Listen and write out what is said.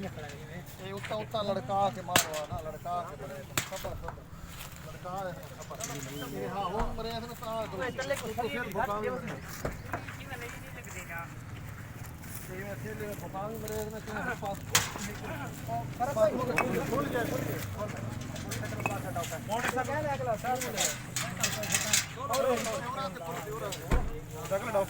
उत्ता लड़का के मारवा ना लड़का के बड़े खबर लड़का है हां वो मरे से ता फिर भुकाम ये अकेले भुकाम मरे में के पास खोल जाए मोटरसाइकिल अगला साल में और डाउन